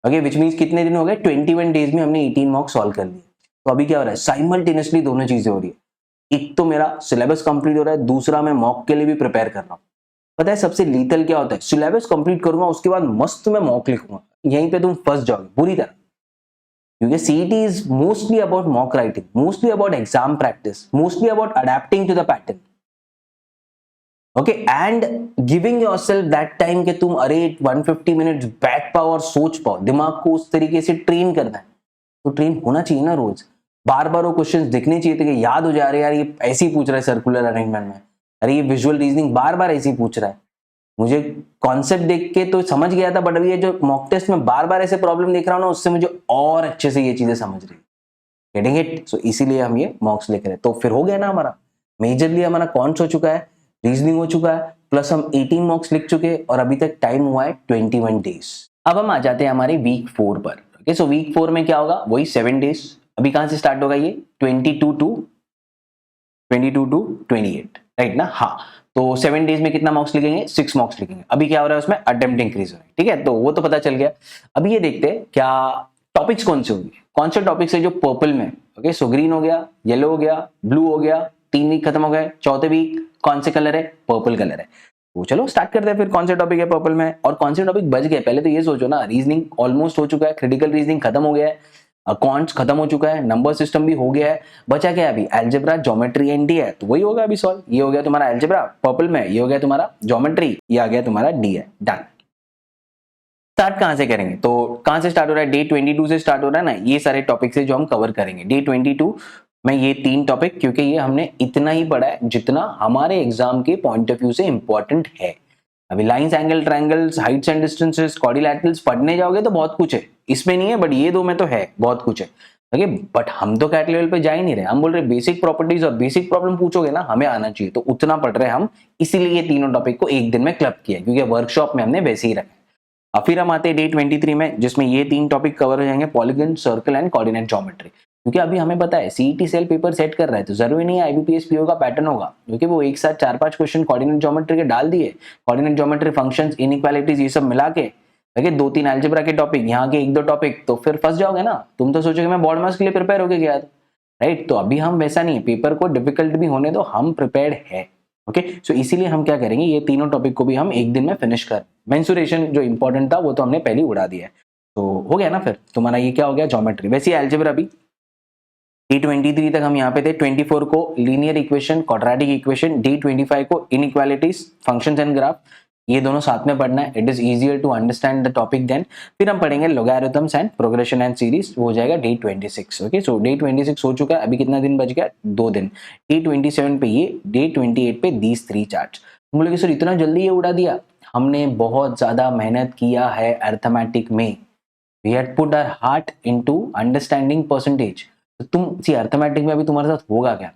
ओके। विच मीन्स कितने दिन हो गए, 21 डेज में हमने 18 मॉक सॉल्व कर लिए। तो अभी क्या हो रहा है, साइमल्टेनियसली दोनों चीजें हो रही है, एक तो मेरा सिलेबस कंप्लीट हो रहा है, दूसरा मैं मॉक के लिए भी प्रिपेयर कर रहा हूँ। पता है सबसे लीथल क्या होता है, सिलेबस कंप्लीट करूंगा उसके बाद मस्त मैं मॉक लिखूंगा, यहीं पे तुम फंस जाओगे बुरी तरह, क्योंकि CET is mostly about mock writing, mostly about exam practice, mostly about adapting to the pattern, okay, and giving yourself that time कि तुम अरे 150 मिनट्स बैठ पाओ और सोच पाओ, दिमाग को उस तरीके से ट्रेन करना है। तो ट्रेन होना चाहिए ना रोज, बार बार वो क्वेश्चंस दिखने चाहिए थे कि याद हो जा रहे यार ये ऐसे ही पूछ रहा है सर्कुलर अरेंजमेंट में, अरे ये विजुअल रीजनिंग बार बार ऐसे ही पूछ रहा है, मुझे कॉन्सेप्ट देख के तो समझ गया था, बट अभी ये जो मॉक टेस्ट में बार बार ऐसे प्रॉब्लम देख रहा हूं ना, उससे मुझे और अच्छे से ये चीजें समझ रही, गेटिंग इट। सो इसीलिए हम ये मॉक्स लिख रहे हैं। तो फिर हो गया ना हमारा, मेजरली हमारा कॉन्स हो चुका है, रीजनिंग हो चुका है, प्लस हम 18 मॉक्स लिख चुके हैं, और अभी तक टाइम हुआ है 21 डेज। अब हम आ जाते हैं हमारे वीक 4 पर, ओके। सो वीक 4 में क्या होगा, वही 7 डेज। अभी कहां से स्टार्ट होगा ये, 22 टू 28, राइट ना, हाँ। तो 7 डेज में कितना मार्क्स लिखेंगे, 6 मार्क्स लिखेंगे। अभी क्या हो रहा है उसमें, अटेम्प्ट इंक्रीज हो रहा है, ठीक है, तो वो तो पता चल गया। अभी ये देखते हैं क्या टॉपिक्स कौन से होंगे, कौन से टॉपिक्स है जो पर्पल में, ओके। सो ग्रीन हो गया, येलो हो गया, ब्लू हो गया, 3 वीक खत्म हो गए, चौथे वीक कौन से कलर है, पर्पल कलर है। तो चलो स्टार्ट करते हैं फिर, कौन से टॉपिक है पर्पल में और कौन से टॉपिक बच गए। पहले तो ये सोचो ना, रीजनिंग ऑलमोस्ट हो चुका है, क्रिटिकल रीजनिंग खत्म हो गया है, अकाउंट्स खत्म हो चुका है, नंबर सिस्टम भी हो गया है, बचा क्या है अभी, अलजेब्रा, ज्योमेट्री एंड डी है। तो वही होगा अभी सॉल्व, ये हो गया तुम्हारा अलजेब्रा पर्पल में, ये हो गया तुम्हारा ज्योमेट्री, ये आ गया तुम्हारा डी है, डन। स्टार्ट कहां से करेंगे, तो कहां से स्टार्ट हो रहा है, डे 22 से स्टार्ट हो रहा है ना, ये सारे टॉपिक से जो हम कवर करेंगे डे 22 में, ये 3 टॉपिक, क्योंकि ये हमने इतना ही पढ़ा है जितना हमारे एग्जाम के पॉइंट ऑफ व्यू से इंपॉर्टेंट है। अभी lines, angle, triangles, heights and distances, quadrilaterals पढ़ने जाओगे तो बहुत कुछ है, इसमें नहीं है बट ये 2 में तो है, बहुत कुछ है, ओके। बट हम तो कैट लेवल पे जा ही नहीं रहे, हम बोल रहे बेसिक प्रॉपर्टीज और बेसिक प्रॉब्लम पूछोगे ना, हमें आना चाहिए, तो उतना पढ़ रहे हैं हम, इसीलिए ये तीनों टॉपिक को एक दिन में क्लब किया, क्योंकि वर्कशॉप में हमने वैसे ही रखा। अब फिर हम आते हैं डे 23 में, जिसमें ये 3 टॉपिक कवर हो जाएंगे, polygon, circle and coordinate geometry. क्योंकि अभी हमें पता है सीईटी सेल पेपर सेट कर रहा है, तो जरूरी नहीं है आईबीपीएस पीओ का पैटर्न होगा, क्योंकि वो एक साथ 4-5 क्वेश्चन कोऑर्डिनेट ज्योमेट्री के डाल दिए, कोऑर्डिनेट ज्योमेट्री, फंक्शंस, इनइक्वालिटीज, ये सब मिला के, देखिए 2-3 अलजेब्रा के टॉपिक, यहाँ के 1-2 टॉपिक, तो फिर फंस जाओगे ना, तुम तो सोचोगे मैं बोर्ड मार्क्स के लिए प्रिपेयर होके गया था, राइट। तो अभी हम वैसा नहीं है, पेपर को डिफिकल्ट भी होने दो, हम प्रिपेयर्ड है, ओके। सो इसीलिए हम क्या करेंगे, ये तीनों टॉपिक को भी हम एक दिन में फिनिश कर, मेंसुरेशन जो इंपॉर्टेंट था वो तो हमने पहले ही उड़ा दिया है, तो हो गया ना। फिर तुम्हारा ये क्या हो गया, ज्योमेट्री। वैसे अलजेब्रा भी डे 23 तक हम यहाँ पे थे, 24 को linear equation, quadratic equation, day 25 को इनइक्वालिटीज, फंक्शंस एंड ग्राफ, ये दोनों साथ में पढ़ना है, it is easier to understand the topic then. फिर हम पढ़ेंगे logarithms and progression and series, वो हो जाएगा डे 26, ओके। सो डे 26 हो चुका है, अभी कितना दिन बच गया, 2 दिन। डे 27 पे ये, डे 28 पे दीज 3 चार्ट्स। तुम बोलोगे सर इतना जल्दी ये उड़ा दिया, हमने बहुत ज्यादा मेहनत किया है अर्थमेटिक में, we had put our heart into understanding percentage. तो तुम सी अर्थमेटिक में अभी तुम्हारे साथ होगा क्या,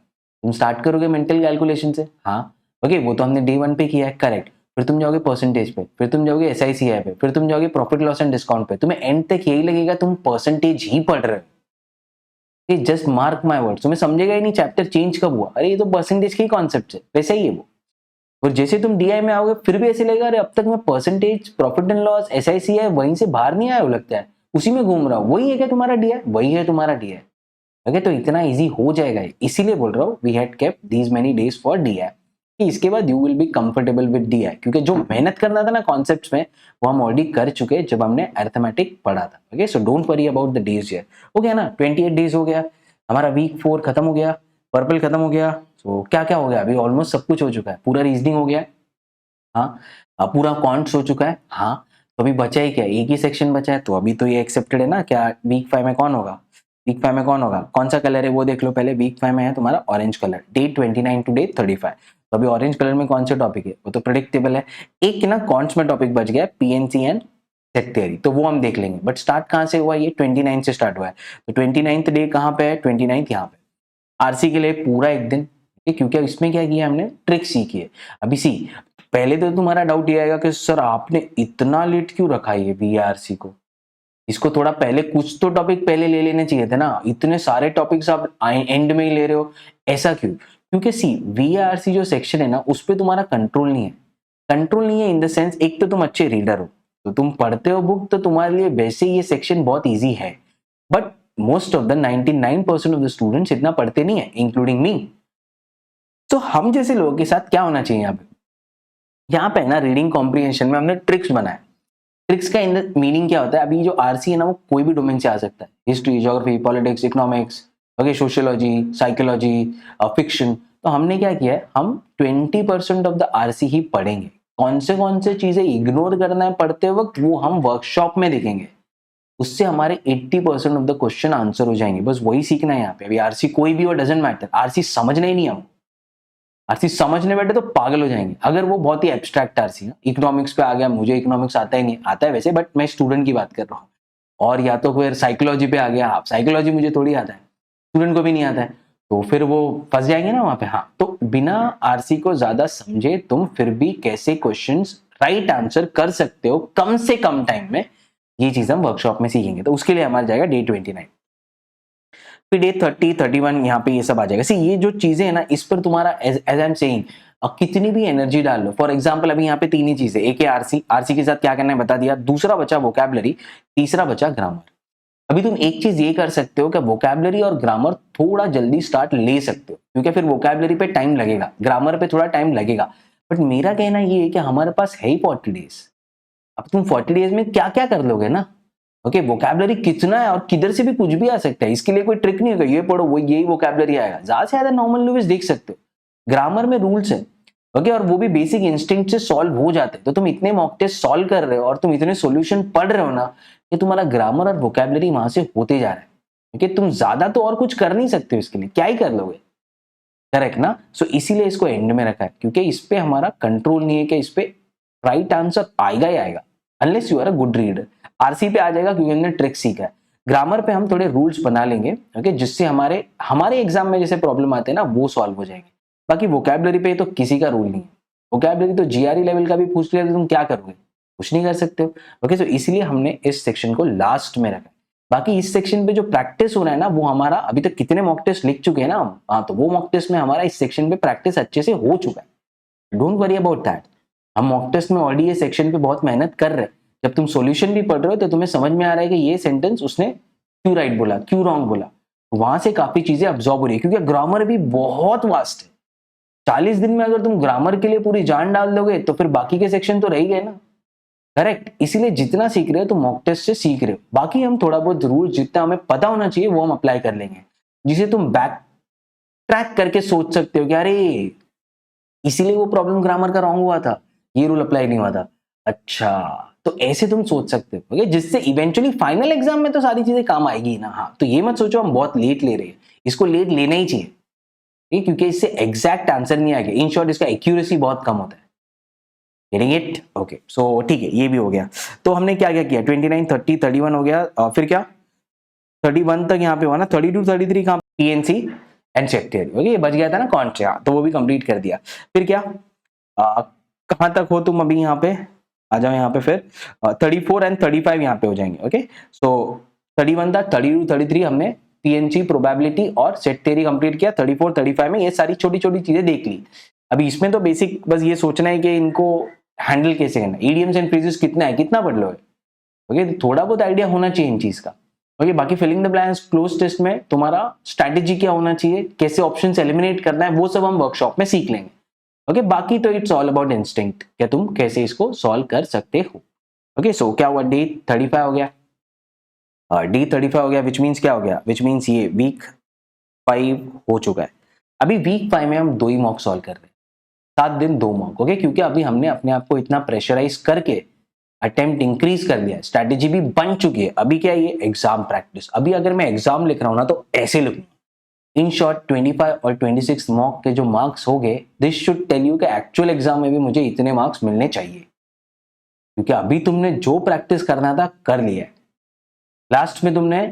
तुम स्टार्ट करोगे मेंटल कैलकुलेशन से, हाँ ओके वो तो हमने डे 1 पे किया है करेक्ट, फिर तुम जाओगे परसेंटेज पे, फिर तुम जाओगे SICI पे, फिर तुम जाओगे प्रॉफिट लॉस एंड डिस्काउंट पे, तुम्हें एंड तक यही लगेगा तुम परसेंटेज ही पढ़ रहे हो। जस्ट मार्क माय वर्ड, तुम्हें समझेगा ही नहीं चैप्टर चेंज कब हुआ, अरे ये तो परसेंटेज के कॉन्सेप्ट है, वैसे ही है वो। और जैसे तुम DI में आओगे फिर भी ऐसे लगेगा अरे अब तक मैं percentage profit and loss SICI वहीं से बाहर नहीं आया हो, लगता है उसी में घूम रहा हूँ, वही है क्या तुम्हारा DI, वही है तुम्हारा DI। ओके तो इतना इजी हो जाएगा, इसीलिए बोल रहा हूँ we had kept these many days for DI कि इसके बाद you will be comfortable with DI, क्योंकि जो मेहनत करना था ना कॉन्सेप्ट्स में वो हम ऑलरेडी कर चुके जब हमने अरिथमेटिक पढ़ा था। Okay so don't worry about the days here. हो गया ना, 28 डेज हो गया, हमारा वीक 4 खत्म हो गया, पर्पल खत्म हो गया। सो क्या क्या हो गया, अभी ऑलमोस्ट सब कुछ हो चुका है, पूरा रीजनिंग हो गया, हाँ पूरा क्वांट्स हो चुका है, हाँ तो अभी बचा ही क्या, एक ही सेक्शन बचा है, तो अभी तो ये एक्सेप्टेड है ना। क्या वीक 5 में कौन होगा, वीक 5 में कौन होगा, कौन सा कलर है वो देख लो पहले। वीक 5 में है तुम्हारा orange colour, day 29 to day 35। तो अभी ऑरेंज कलर में कौन से टॉपिक है, वो तो प्रेडिक्टेबल है। एक ना कॉन्ट्स में टॉपिक बच गया, PNC एंड सेट थ्योरी, तो वो हम देख लेंगे। बट स्टार्ट कहाँ से हुआ, ये 29 से स्टार्ट हुआ है, तो 29th डे कहाँ पे है, 29th यहाँ पे। RC के लिए पूरा एक दिन, क्योंकि इसमें क्या किया हमने, ट्रिक सीखी है। अभी सी पहले तो तुम्हारा डाउट ये आएगा कि सर आपने इतना लेट क्यों रखा है VRC को, इसको थोड़ा पहले कुछ तो टॉपिक पहले ले लेने चाहिए थे ना, इतने सारे टॉपिक्स आप एंड में ही ले रहे हो, ऐसा क्यों। क्योंकि सी VRC जो सेक्शन है ना उस पर तुम्हारा कंट्रोल नहीं है, कंट्रोल नहीं है इन द सेंस, एक तो तुम अच्छे रीडर हो तो तुम पढ़ते हो बुक, तो तुम्हारे लिए वैसे ये सेक्शन बहुत ईजी है, but most of the 99% of the students इतना पढ़ते नहीं है, इंक्लूडिंग मी। तो हम जैसे लोगों के साथ क्या होना चाहिए, यहाँ पे ना रीडिंग कॉम्प्रिहेंशन में हमने ट्रिक्स बनाए। ट्रिक्स का इन मीनिंग क्या होता है, अभी जो RC है ना वो कोई भी डोमेन से आ सकता है, history, geography, politics, economics, okay sociology, psychology, fiction. तो हमने क्या किया है, हम 20% ऑफ द RC ही पढ़ेंगे। कौन से चीजें इग्नोर करना है पढ़ते वक्त वो हम वर्कशॉप में देखेंगे, उससे हमारे 80% ऑफ द क्वेश्चन आंसर हो जाएंगे। बस वही सीखना है यहाँ पे। अभी RC कोई भी हो डजेंट मैटर, RC समझना ही नहीं हम, RC समझने बैठे तो पागल हो जाएंगे अगर वो बहुत ही एब्स्ट्रैक्ट RC है। इकोनॉमिक्स पे आ गया, मुझे इकोनॉमिक्स आता ही नहीं, आता है वैसे बट मैं स्टूडेंट की बात कर रहा हूँ। और या तो फिर साइकोलॉजी पे आ गया, आप साइकोलॉजी मुझे थोड़ी आता है, स्टूडेंट को भी नहीं आता है, तो फिर वो फंस जाएंगे ना वहां पे। हाँ तो बिना RC को ज्यादा समझे तुम फिर भी कैसे क्वेश्चंस राइट आंसर कर सकते हो कम से कम टाइम में, ये चीज हम वर्कशॉप में सीखेंगे। तो उसके लिए हमारा जाएगा डे 29, फिर डे 30, 31 यहाँ पे ये सब आ जाएगा। सी ये जो चीजें है ना इस पर तुम्हारा एज आई एम सेइंग कितनी भी एनर्जी डाल लो। फॉर एग्जांपल अभी यहाँ पे तीन ही चीजें, एक है RC के साथ क्या करना है बता दिया, दूसरा बचा वोकैबुलरी, तीसरा बचा ग्रामर। अभी तुम एक चीज ये कर सकते हो कि वोकैबुलरी और ग्रामर थोड़ा जल्दी स्टार्ट ले सकते हो, क्योंकि फिर वोकैबुलरी पे टाइम लगेगा, ग्रामर पे थोड़ा टाइम लगेगा। बट मेरा कहना ये है कि हमारे पास है ही 40 डेज, अब तुम 40 डेज में क्या क्या कर लोगे ना। ओके वोकैबुलरी कितना है और किधर से भी कुछ भी आ सकता है, इसके लिए कोई ट्रिक नहीं होगा ये पढ़ो वो यही वोकैबुलरी आएगा, ज्यादा से ज्यादा नॉर्मल लैंग्वेज देख सकते हो। ग्रामर में रूल्स है, ओके और वो भी बेसिक इंस्टिंक्ट से सॉल्व हो जाते हैं। तो तुम इतने मॉक टेस्ट सॉल्व कर रहे हो और तुम इतने सॉल्यूशन पढ़ रहे हो ना कि तुम्हारा ग्रामर और वोकैबुलरी वहां से होते जा रहा है, क्योंकि तुम ज्यादा तो और कुछ कर नहीं सकते हो, इसके लिए क्या ही कर लोगे, करेक्ट ना। सो इसीलिए इसको एंड में रखा है, क्योंकि इस पे हमारा कंट्रोल नहीं है कि इस पे राइट आंसर आएगा ही आएगा, unless you are a good reader. RC पे आ जाएगा क्योंकि हमने ट्रिक सीखा है। ग्रामर पे हम थोड़े रूल्स बना लेंगे, ओके जिससे हमारे एग्जाम में जैसे प्रॉब्लम आते हैं ना वो सॉल्व हो जाएंगे। बाकी वोकैबुलरी पे तो किसी का रूल नहीं है, वोकैबुलरी तो GRE लेवल का भी पूछ लिया तो तुम क्या करोगे, कुछ नहीं कर सकते हो। ओके सो इसलिए हमने इस सेक्शन को लास्ट में रखा। बाकी इस सेक्शन पे जो प्रैक्टिस हो रहा है ना वो हमारा अभी तक कितने मॉक टेस्ट लिख चुके हैं ना हम, हाँ तो वो मॉक टेस्ट में हमारा इस सेक्शन पे प्रैक्टिस अच्छे से हो चुका है। डोंट वरी अबाउट दैट, हम मॉक टेस्ट में ऑलरेडी ये सेक्शन पे बहुत मेहनत कर रहे हैं। जब तुम सॉल्यूशन भी पढ़ रहे हो तो तुम्हें समझ में आ रहा है कि ये सेंटेंस उसने क्यों राइट बोला, क्यों रॉन्ग बोला, वहां से काफी चीजें अब्सॉर्ब हो रही है, क्योंकि ग्रामर भी बहुत वास्ट है। 40 दिन में अगर तुम ग्रामर के लिए पूरी जान डाल दोगे तो फिर बाकी के सेक्शन तो रह ही गए ना, करेक्ट। इसीलिए जितना सीख रहे हो तो मॉक टेस्ट से सीख रहे हो, बाकी हम थोड़ा बहुत रूल जितना हमें पता होना चाहिए वो हम अप्लाई कर लेंगे, जिसे तुम बैक ट्रैक करके सोच सकते हो कि अरे इसीलिए वो प्रॉब्लम ग्रामर का रॉन्ग हुआ था, ये रूल अप्लाई नहीं हुआ था, अच्छा तो ऐसे तुम सोच सकते हो, ओके जिससे इवेंचुअली फाइनल एग्जाम में तो सारी चीजें काम आएगी ना। हाँ तो ये मत सोचो हम बहुत लेट ले रहे हैं, इसको लेट लेना ही चाहिए, क्योंकि इससे एग्जैक्ट आंसर नहीं आएगा, इन शॉर्ट इसका एक्यूरेसी बहुत कम होता है। Getting it? ओके, सो ठीक है, ये भी हो गया। तो हमने क्या क्या किया, 29, 30, 31 हो गया, फिर क्या 31 तक यहाँ पे हुआ ना, 32, 33 कहाँ, PNC and set theory. Okay, ये बच गया था ना कॉन्ट्रा, तो वो भी कंप्लीट कर दिया। फिर क्या, कहाँ तक हो तुम अभी यहाँ पे, आ जाओ यहाँ पे, फिर 34 एंड 35 यहाँ पे हो जाएंगे। ओके, सो 31 था, 32, 33 हमने पीएनसी, प्रोबेबिलिटी और सेट थ्योरी कंप्लीट किया। 34, 35 में ये सारी छोटी छोटी चीजें देख ली। अभी इसमें तो बेसिक बस ये सोचना है कि इनको हैंडल कैसे करना है, ईडीएम्स एंड फ्रेजेस कितना है, कितना पढ़ लो है। ओके, थोड़ा बहुत आइडिया होना चाहिए इन चीज का। ओके, बाकी filling the blanks cloze test में तुम्हारा स्ट्रैटेजी क्या होना चाहिए, कैसे ऑप्शंस एलिमिनेट करना है, वो सब हम वर्कशॉप में सीख लेंगे। ओके, बाकी तो इट्स ऑल अबाउट इंस्टिंक्ट, क्या तुम कैसे इसको सॉल्व कर सकते हो। ओके, सो क्या हुआ, डे 35 हो गया, डी 35 हो गया, विच मीन्स क्या हो गया, विच मीन्स ये वीक 5 हो चुका है। अभी वीक 5 में हम 2 ही मॉक सॉल्व कर रहे हैं, 7 दिन 2 मॉक। ओके, क्योंकि अभी हमने अपने आप को इतना प्रेशराइज करके अटेम्प्ट इंक्रीज कर लिया है, स्ट्रैटेजी भी बन चुकी है। अभी क्या है, ये एग्जाम प्रैक्टिस। अभी अगर मैं एग्जाम लिख रहा हूं ना तो ऐसे लिखूंगा। इन शॉर्ट 25 और 26 मॉक के जो मार्क्स हो गए, दिस शुड टेल यू कि एक्चुअल एग्जाम में भी मुझे इतने मार्क्स मिलने चाहिए, क्योंकि अभी तुमने जो प्रैक्टिस करना था कर लिया है। लास्ट में तुमने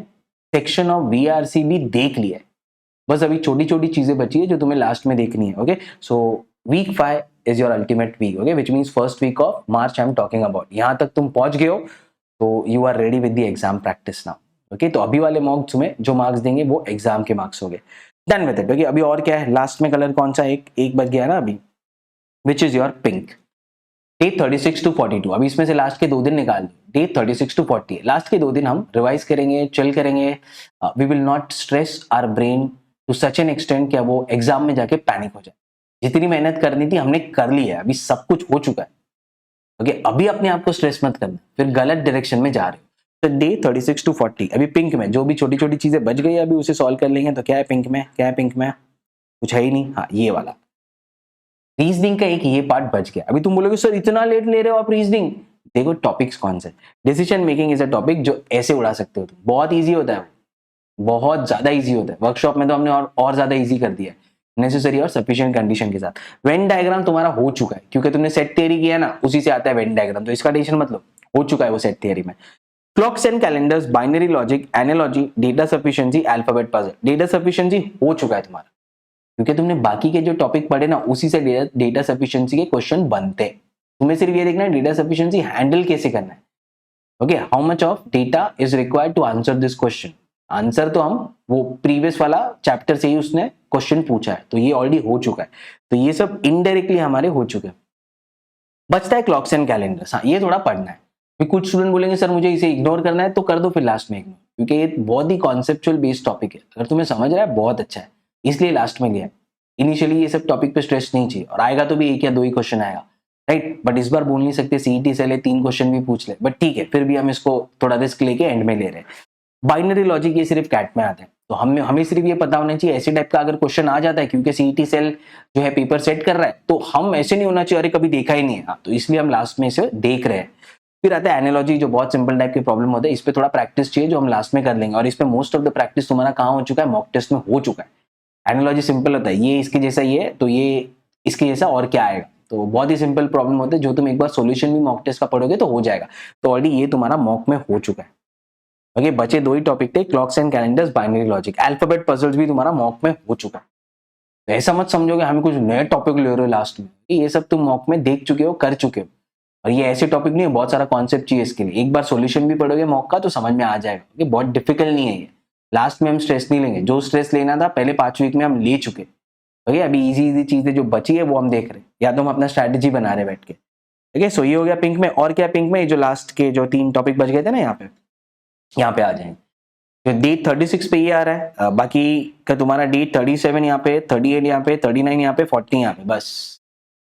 सेक्शन ऑफ वीआरसी भी देख लिया है, बस अभी छोटी छोटी चीजें बची है जो तुम्हें लास्ट में देखनी है। Okay, so week 5 is your ultimate week. Okay, which means first week of March I am talking about. यहां तक तुम पहुंच गए हो तो you are ready with the exam practice now. Okay, तो अभी वाले मॉक्स में जो मार्क्स देंगे वो एग्जाम के मार्क्स हो गए। Done with it. ओके, अभी और क्या है, लास्ट में कलर कौन सा, एक बच गया है ना अभी, which is your pink. Day 36 to 42, अभी इसमें से लास्ट के 2 दिन निकाल दो, डे 36 टू 40। लास्ट के 2 दिन हम रिवाइज करेंगे, चिल करेंगे। We will not stress our brain to such an extent क्या वो एग्जाम में जाके पैनिक हो जाए। जितनी मेहनत करनी थी हमने कर ली है, अभी सब कुछ हो चुका है। ओके, अभी अपने आप को स्ट्रेस मत करना, फिर गलत डायरेक्शन में जा रहे हो। तो डे 36 टू 40 अभी पिंक में जो भी छोटी छोटी चीजें बच गई अभी उसे सॉल्व कर लेंगे। तो क्या है पिंक में, क्या है पिंक में, कुछ है ही नहीं। हाँ, ये वाला रीजनिंग का एक ये पार्ट बच गया। अभी तुम बोलोगे सर इतना लेट ले रहे हो आप रीजनिंग, देखो टॉपिक्स कौन से, decision making is a topic जो ऐसे उड़ा सकते हो तुम, बहुत इजी होता है, बहुत ज्यादा इजी होता है। वर्कशॉप में तो हमने और ज्यादा इजी कर दिया है, नेसेसरी और सफिशिएंट कंडीशन के साथ। वेन डायग्राम तुम्हारा हो चुका है, क्योंकि तुमने सेट थियरी किया ना, उसी से आता है वेन डायग्राम, तो इसका टेंशन मत लो, हो चुका है वो सेट थियरी में। Clocks and calendars, binary logic, analogy, data sufficiency, alphabet puzzle. Data sufficiency हो चुका है तुम्हारा, क्योंकि तुमने बाकी के जो टॉपिक पढ़े ना उसी से डेटा सफिशिएंसी के क्वेश्चन बनते हैं। तुम्हें सिर्फ ये देखना है डेटा सफिशिएंसी हैंडल कैसे करना है। Okay, how much of data is required to answer this question. Answer तो हम वो प्रीवियस वाला चैप्टर से ही उसने क्वेश्चन पूछा है, तो ये ऑलरेडी हो चुका है। तो ये सब इनडायरेक्टली हमारे हो चुके हैं। बचता है क्लॉक्स एंड कैलेंडर्स। हाँ, ये थोड़ा पढ़ना है। फिर कुछ स्टूडेंट बोलेंगे सर मुझे इसे इग्नोर करना है, तो कर दो फिर लास्ट में इग्नोर, क्योंकि ये बहुत ही कॉन्सेप्चुअल बेस्ड टॉपिक है। अगर तुम्हें समझ रहा है बहुत अच्छा है, इसलिए लास्ट में लिया। इनिशियली ये सब टॉपिक पे स्ट्रेस नहीं चाहिए, और आएगा तो भी 1 या 2 ही क्वेश्चन आएगा, राइट। बट इस बार बोल नहीं सकते सीईटी से ले 3 क्वेश्चन भी पूछ ले, बट ठीक है, फिर भी हम इसको थोड़ा रिस्क लेके एंड में ले रहे हैं। बाइनरी लॉजिक ये सिर्फ कैट में आता है, तो हमें सिर्फ ये पता होना चाहिए ऐसे टाइप का अगर क्वेश्चन आ जाता है, क्योंकि सीईटी सेल जो है पेपर सेट कर रहा है, तो हम ऐसे नहीं होना चाहिए अरे कभी देखा ही नहीं है। तो इसलिए हम लास्ट में इसे देख रहे हैं। फिर आता है एनालॉजी, जो बहुत सिंपल टाइप की प्रॉब्लम होता है, इस पे थोड़ा प्रैक्टिस चाहिए जो हम लास्ट में कर लेंगे। और इस पे मोस्ट ऑफ द प्रैक्टिस तुम्हारा कहाँ हो चुका है, मॉक टेस्ट में हो चुका है। एनालॉजी सिंपल होता है, ये इसके जैसा ये है तो ये इसके जैसा और क्या आएगा, तो बहुत ही सिंपल प्रॉब्लम होते हैं जो तुम एक बार सॉल्यूशन भी मॉक टेस्ट का पढ़ोगे तो हो जाएगा। तो ऑलरेडी ये तुम्हारा मॉक में हो चुका है। ओके, बचे 2 ही टॉपिक थे, clocks and calendars, binary logic. Alphabet puzzles भी तुम्हारा मॉक में हो चुका है। तो ऐसा मत समझोगे हमें कुछ नए टॉपिक ले रहे हो लास्ट में, ये सब तुम मॉक में देख चुके हो, कर चुके हो। और ये ऐसे टॉपिक नहीं है, बहुत सारा कॉन्सेप्ट चाहिए इसके लिए। एक बार सॉल्यूशन भी पढ़ोगे मॉक का तो समझ में आ जाएगा, ये बहुत डिफिकल्ट नहीं है। ये लास्ट में हम स्ट्रेस नहीं लेंगे, जो स्ट्रेस लेना था पहले 5 वीक में हम ले चुके। ओके, अभी इजी चीजें जो बची है वो हम देख रहे हैं, या तो हम अपना स्ट्रैटेजी बना रहे बैठ के। ठीक सो ये हो गया पिंक में। और क्या पिंक में, जो लास्ट के जो 3 टॉपिक बच गए थे ना, यहाँ पे आ जाएंगे। तो डे 36 पे ये आ रहा है, बाकी का तुम्हारा डे 37 यहाँ पे, 38 यहाँ पे, 39 यहाँ पे, 40 यहाँ पे, बस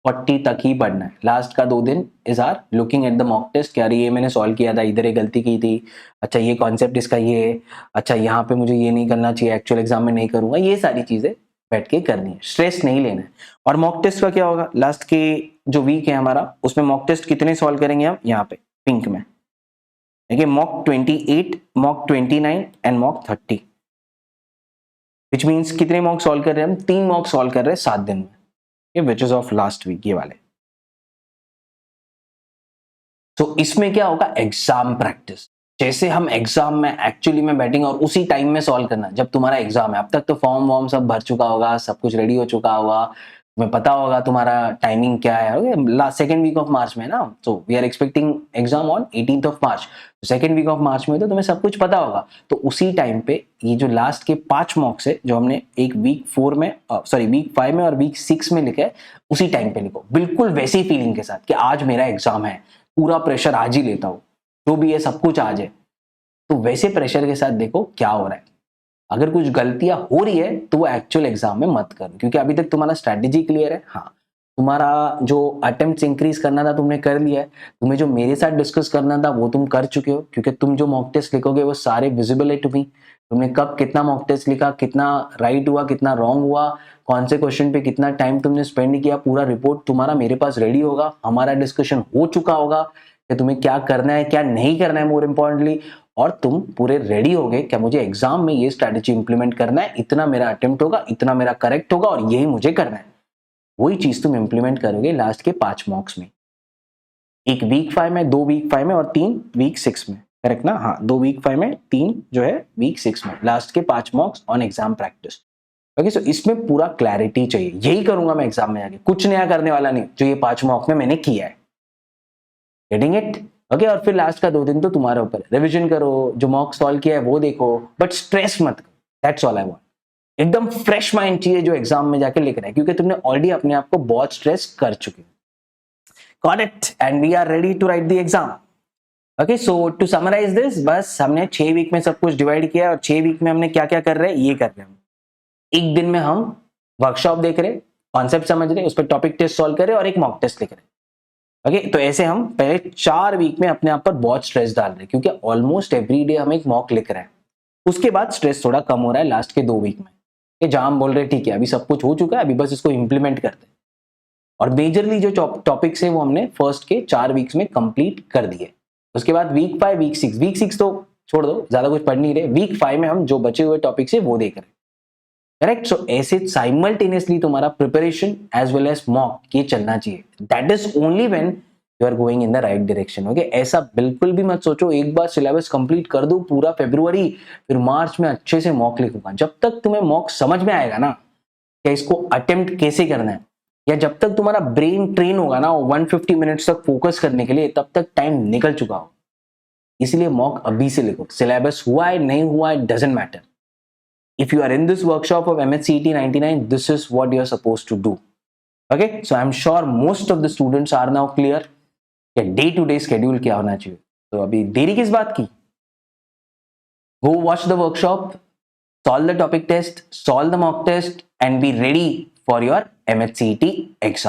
40 तक ही पढ़ना है। लास्ट का 2 दिन is are looking at the mock test, क्या ये मैंने सॉल्व किया था, इधर ये गलती की थी, अच्छा ये कॉन्सेप्ट इसका ये है, अच्छा यहाँ पे मुझे ये नहीं करना चाहिए, एक्चुअल एग्जाम में नहीं करूंगा। ये सारी चीजें बैठ के करनी है, स्ट्रेस नहीं लेना है। और मॉक टेस्ट का क्या होगा, लास्ट के जो वीक है हमारा उसमें मॉक टेस्ट कितने सॉल्व करेंगे हम, यहाँ पे पिंक में देखिए, mock 28, mock 29 and mock 30, which means कितने मॉक सॉल्व कर रहे हैं हम, 3 मॉक सॉल्व कर रहे हैं 7 दिन में, which is of last week, ये वाले। तो इसमें क्या होगा, एग्जाम प्रैक्टिस। जैसे हम एग्जाम में एक्चुअली में बैठेंगे और उसी टाइम में सॉल्व करना जब तुम्हारा एग्जाम है। अब तक तो फॉर्म वॉर्म सब भर चुका होगा, सब कुछ रेडी हो चुका होगा, तुम्हें पता होगा तुम्हारा टाइमिंग क्या है। Last second week of March में ना, so we are expecting exam on 18th of March. Second week of March में तो तुम्हें सब कुछ पता होगा। तो उसी टाइम पे ये जो लास्ट के 5 मॉक्स है जो हमने एक वीक 4 में वीक 5 में और वीक 6 में लिखे है, उसी टाइम पे लिखो बिल्कुल वैसी फीलिंग के साथ कि आज मेरा एग्जाम है, पूरा प्रेशर आज ही लेता हूँ, जो भी है सब कुछ आज है। तो वैसे प्रेशर के साथ देखो क्या हो रहा है। अगर कुछ गलतियां हो रही है तो वो एक्चुअल एग्जाम में मत करो, क्योंकि अभी तक तुम्हारा स्ट्रैटेजी क्लियर है। हाँ, तुम्हारा जो अटेम्प्ट इंक्रीज करना था तुमने कर लिया है। तुम्हें जो मेरे साथ डिस्कस करना था वो तुम कर चुके हो, क्योंकि तुम जो मॉक टेस्ट लिखोगे वो सारे विजिबल है टू मी। तुमने कब कितना मॉक टेस्ट लिखा, कितना राइट हुआ, कितना रॉन्ग हुआ, कौन से क्वेश्चन पे कितना टाइम तुमने स्पेंड किया, पूरा रिपोर्ट तुम्हारा मेरे पास रेडी होगा। हमारा डिस्कशन हो चुका होगा कि तुम्हें क्या करना है क्या नहीं करना है, मोर इम्पोर्टेंटली। और तुम पूरे रेडी हो गए कि मुझे एग्जाम में ये स्ट्रैटेजी इंप्लीमेंट करना है, इतना मेरा अटेम्प्ट होगा, इतना मेरा करेक्ट होगा और यही मुझे करना है। वही चीज तुम इंप्लीमेंट करोगे लास्ट के 5 मॉक्स में, एक वीक 5 में, 2 वीक 5 में और 3 वीक 6 में। करेक्ट ना? हाँ, 2 वीक 5 में, 3 जो है वीक 6 में, लास्ट के 5 mocks on exam practice. Okay, so इसमें पूरा क्लैरिटी चाहिए। यही करूंगा मैं एग्जाम में आगे, कुछ नया करने वाला नहीं जो ये 5 मॉक में मैंने किया है। Getting it? ओके, और फिर लास्ट का 2 दिन तो तुम्हारे ऊपर, रिवीजन करो, जो मॉक सॉल्व किया है वो देखो, बट स्ट्रेस मत करो। That's all I want. एकदम फ्रेश माइंड चाहिए जो एग्जाम में जाके लिख रहा है, क्योंकि तुमने ऑलरेडी अपने आप को बहुत स्ट्रेस कर चुके हो। Got it? And we are ready to write the exam. Okay, so to summarize this, बस हमने 6 वीक में सब कुछ डिवाइड किया और 6 वीक में हमने क्या क्या कर रहे हैं ये कर रहे हैं। एक दिन में हम वर्कशॉप देख रहे, कॉन्सेप्ट समझ रहे, उस पर टॉपिक टेस्ट सॉल्व कर रहे और एक मॉक टेस्ट लिख रहे। ओके, तो ऐसे हम पहले 4 वीक में अपने आप पर बहुत स्ट्रेस डाल रहे हैं, क्योंकि ऑलमोस्ट एवरी डे हम एक मॉक लिख रहे हैं। उसके बाद स्ट्रेस थोड़ा कम हो रहा है लास्ट के 2 वीक में, जहां हम बोल रहे हैं ठीक है अभी सब कुछ हो चुका है, अभी बस इसको इंप्लीमेंट करते हैं। और मेजरली जो टॉपिक्स है वो हमने फर्स्ट के 4 वीक्स में कंप्लीट कर दिए। उसके बाद वीक 5 वीक 6 तो छोड़ दो, ज्यादा कुछ पढ़ नहीं रहे। वीक 5 में हम जो बचे हुए टॉपिक्स है वो देख रहे हैं। करेक्ट? सो ऐसे साइमल्टेनियसली तुम्हारा preparation as well as mock ये चलना चाहिए। That is only when you are going in the right direction. Okay, ऐसा बिल्कुल भी मत सोचो एक बार सिलेबस कंप्लीट कर दो पूरा फरवरी, फिर मार्च में अच्छे से मॉक लिखूंगा। जब तक तुम्हें मॉक समझ में आएगा ना कि इसको अटेम्प्ट कैसे करना है, या जब तक तुम्हारा ब्रेन ट्रेन होगा ना 150 मिनट्स तक फोकस करने के लिए, तब तक टाइम निकल चुका हो। इसलिए मॉक अभी से लिखो। सिलेबस हुआ है नहीं हुआ है doesn't matter. If you are in this workshop of MHCET 99, this is what you are supposed to do. Okay, so I'm sure most of the students are now clear कि day to day schedule क्या होना चाहिए। तो अभी देरी किस बात की? Go watch the workshop, solve the topic test, solve the mock test and be ready for your MHCET exam.